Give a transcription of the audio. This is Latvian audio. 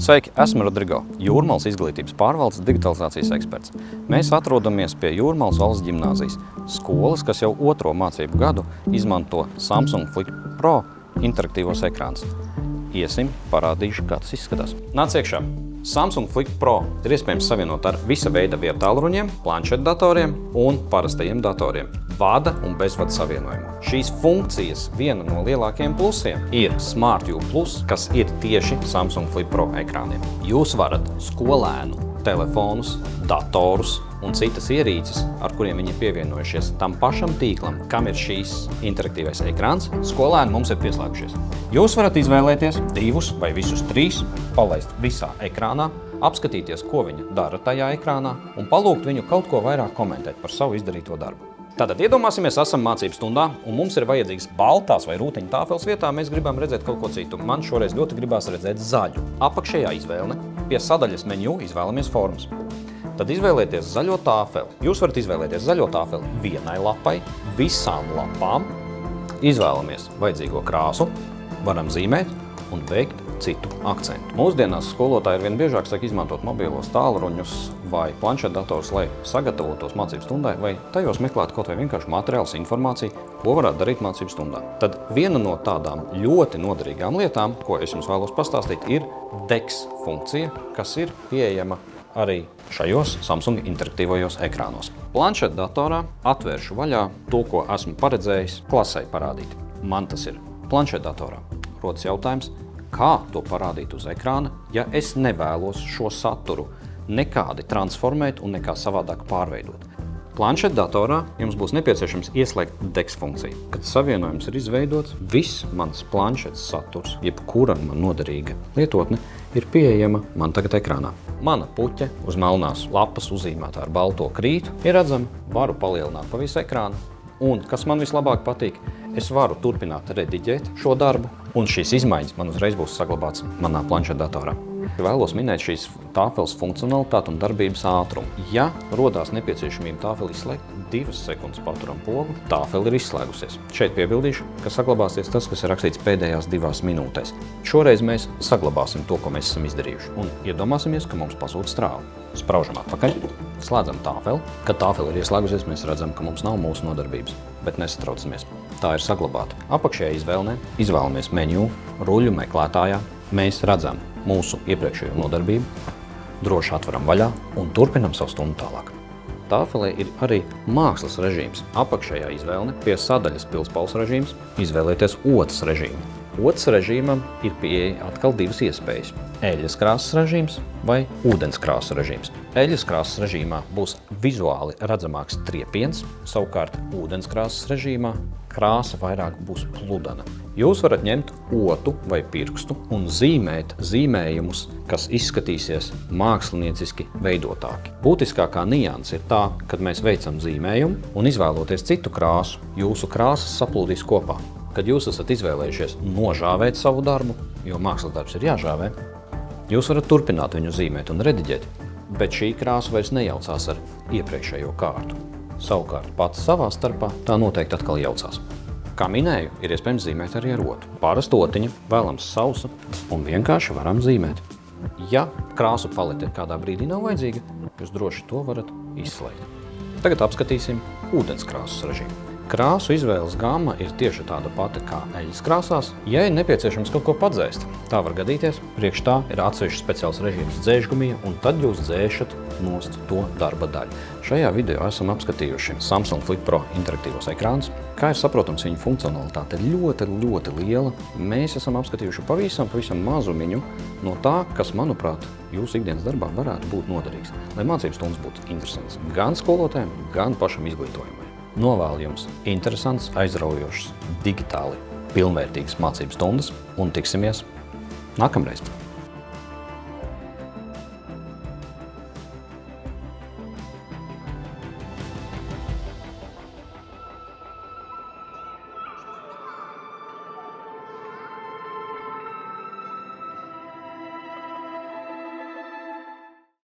Sveiki, esmu Rodrigo, Jūrmalas izglītības pārvaldes digitalizācijas eksperts. Mēs atrodamies pie Jūrmalas valsts ģimnāzijas skolas, kas jau otro mācību gadu izmanto Samsung Flip Pro interaktīvos ekrānus. Iesim, parādīšu, kā tas izskatās. Nāc iekšā! Samsung Flip Pro ir iespējams savienot ar visa veida viedtālruņiem, planšetdatoriem un parastajiem datoriem, vada un bezvada savienojumu. Šīs funkcijas viena no lielākajiem plusiem ir Smart U+, kas ir tieši Samsung Flip Pro ekrāniem. Jūs varat skolēnu telefonus, datorus un citas ierīces, ar kuriem viņi pievienojušies tam pašam tīklam, kam ir šīs interaktīvais ekrāns, skolēni mums ir pieslēgušies. Jūs varat izvēlēties 2 vai visus 3, palaist visā ekrānā, apskatīties, ko viņi dara tajā ekrānā un palūgt viņu kaut ko vairāk komentēt par savu izdarīto darbu. Tātad iedomāsimies, esam mācību stundā un mums ir vajadzīgs baltās vai rūtiņa tāfeles vietā, mēs gribam redzēt kaut ko citu. Man šoreiz ļoti gribās redzēt zaļu. Apakšējā izvēle, pie sadaļas menu izvēlamies formas. Tad izvēlieties zaļo tāfeli. Jūs varat izvēlēties zaļo tāfeli vienai lapai, visām lapām. Izvēlamies vajadzīgo krāsu, varam zīmēt un veikt citu akcentu. Mūsdienās skolotāji arvien biežāk sāk izmantot mobilos tālruņus vai planšetdators, lai sagatavotos mācību stundai vai tajos meklētu kaut vai vienkārši materiāls informāciju, ko varētu darīt mācību stundā. Tad viena no tādām ļoti noderīgām lietām, ko es jums vēlos pastāstīt, ir DeX funkcija, kas ir pieejama arī šajos Samsung interaktīvajos ekrānos. Planšetdatorā atvēršu vaļā to, ko esmu paredzējis klasei parādīt. Man tas ir planšetdatorā. Rodas jautājums, kā to parādīt uz ekrāna, ja es nevēlos šo saturu nekādi transformēt un nekā savādāk pārveidot. Planšetdatorā jums būs nepieciešams ieslēgt DeX funkciju. Kad savienojums ir izveidots, viss mans planšetes saturs, jebkura man noderīga lietotne, ir pieejama man tagad ekrānā. Mana puķe uz melnās lapas uzzīmētā ar balto krītu ir redzama, varu palielināt pa visu ekrānu. Un, kas man vislabāk patīk, es varu turpināt rediģēt šo darbu, un šīs izmaiņas man uzreiz būs saglabāts manā planšetdatorā. Vēlos minēt šīs tāfeles funkcionalitāti un darbības ātrumu. Ja rodās nepieciešamība tāfeli izslēgt, 2 sekundes paturam pogu, tāfeli ir izslēgusies. Šeit piebildīšu, ka saglabāsies tas, kas ir rakstīts pēdējās 2 minūtēs. Šoreiz mēs saglabāsim to, ko mēs esam izdarījuši, un iedomāsimies, ka mums pazūd strāva. Spraužam atpakaļ, slēdzam tāfeli. Kad tāfeli ir ieslēgusies, mēs redzam, ka mums nav mūsu nodarbības, bet nesatraucamies. Tā ir saglabāta. Apakšējā izvēlnē izvēlamies menu, ruļu meklētājā. Mēs redzam mūsu iepriekšējo nodarbību, droši atveram vaļā un turpinam savu stundu tālāk. Tāfelē ir arī mākslas režīms. Apakšējā izvēlne pie sadaļas pilspaules režīms izvēlēties otras režīmu. Otras režīmam ir pieeja atkal 2 iespējas – eļļas krāsas režīms vai ūdens krāsas režīms. Eļļas krāsas režīmā būs vizuāli redzamāks triepiens, savukārt ūdens krāsas režīmā krāsa vairāk būs pludana. Jūs varat ņemt otu vai pirkstu un zīmēt zīmējumus, kas izskatīsies mākslinieciski veidotāki. Būtiskākā nianse ir tā, kad mēs veicam zīmējumu un izvēloties citu krāsu, jūsu krāsas saplūdīs kopā. Kad jūs esat izvēlējušies nožāvēt savu darbu, jo mākslas darbs ir jāžāvē, jūs varat turpināt viņu zīmēt un rediģēt, bet šī krāsa vairs nejaucās ar iepriekšējo kārtu. Savukārt pats savā starpā tā noteikti atkal jaucās. Kā minēju, ir iespējams zīmēt arī ar otu. Parasta otiņa, vēlams sausa un vienkārši varam zīmēt. Ja krāsu palete kādā brīdī nav vajadzīga, jūs droši to varat izslēgt. Tagad apskatīsim ūdens krāsas režīmu. Krāsu izvēles gamma ir tieši tāda pati kā eļļas krāsās. Ja ir nepieciešams kaut ko padzēst, tā var gadīties. Priekš tā ir atsevišķs speciāls režīms dzēšgumija, un tad jūs dzēšat nost to darba daļu. Šajā video esam apskatījuši Samsung Flip Pro interaktīvos ekrānus. Kā ir saprotams, viņu funkcionalitāte ir ļoti liela. Mēs esam apskatījuši pavisam mazumiņu no tā, kas, manuprāt, jūsu ikdienas darbā varētu būt noderīgs, lai mācības stundas būtu interesants gan skolotājiem, gan pašam izglītojumai. Novēlu jums interesants, aizraujošs, digitāli pilnvērtīgas mācības stundas un tiksimies nākamreiz!